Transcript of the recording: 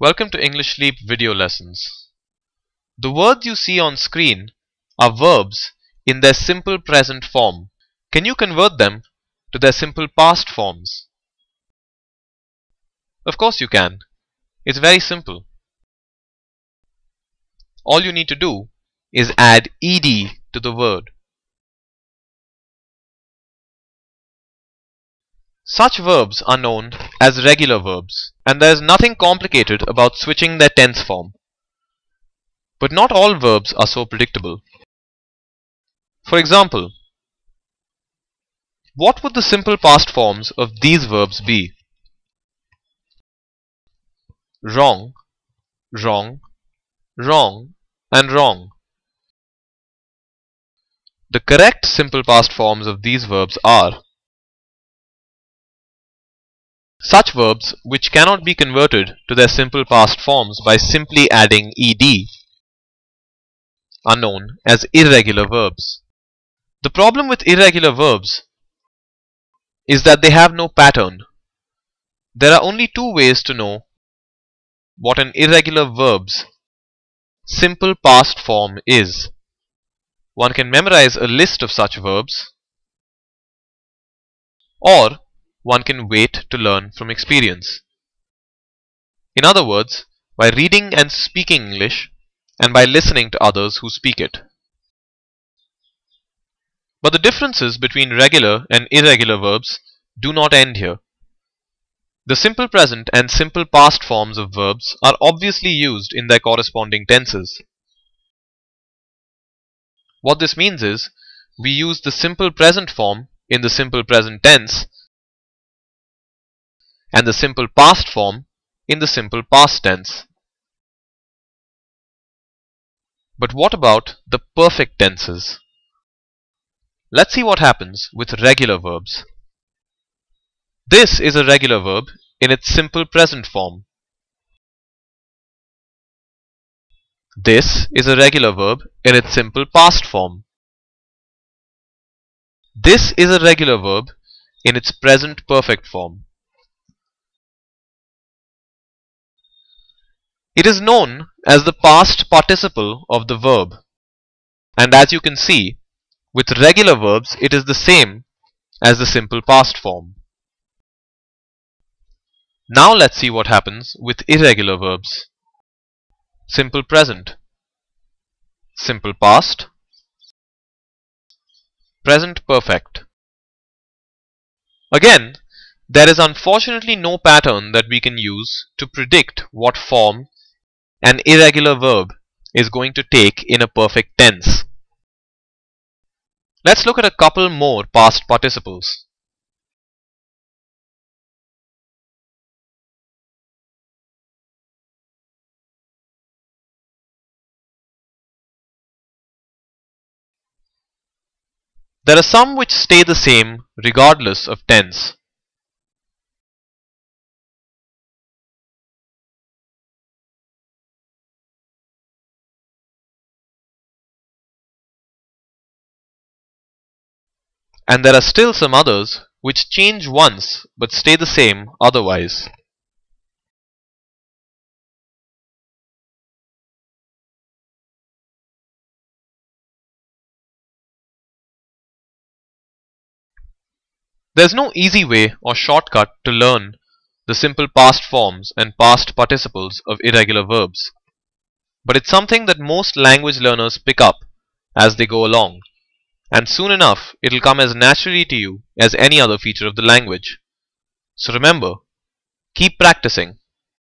Welcome to EnglishLeap video lessons. The words you see on screen are verbs in their simple present form. Can you convert them to their simple past forms? Of course you can. It's very simple. All you need to do is add ed to the word. Such verbs are known as regular verbs, and there is nothing complicated about switching their tense form. But not all verbs are so predictable. For example, what would the simple past forms of these verbs be? Wrong, wrong, wrong, and wrong. The correct simple past forms of these verbs are such verbs which cannot be converted to their simple past forms by simply adding ed are known as irregular verbs. The problem with irregular verbs is that they have no pattern. There are only two ways to know what an irregular verb's simple past form is. One can memorize a list of such verbs, or one can wait to learn from experience. In other words, by reading and speaking English and by listening to others who speak it. But the differences between regular and irregular verbs do not end here. The simple present and simple past forms of verbs are obviously used in their corresponding tenses. What this means is, we use the simple present form in the simple present tense and the simple past form in the simple past tense. But what about the perfect tenses? Let's see what happens with regular verbs. This is a regular verb in its simple present form. This is a regular verb in its simple past form. This is a regular verb in its present perfect form. It is known as the past participle of the verb, and as you can see, with regular verbs it is the same as the simple past form. Now let's see what happens with irregular verbs. Simple present, simple past, present perfect. Again, there is unfortunately no pattern that we can use to predict what form an irregular verb is going to take in a perfect tense. Let's look at a couple more past participles. There are some which stay the same regardless of tense. And there are still some others which change once but stay the same otherwise. There's no easy way or shortcut to learn the simple past forms and past participles of irregular verbs, but it's something that most language learners pick up as they go along, and soon enough it'll come as naturally to you as any other feature of the language. So remember, keep practicing.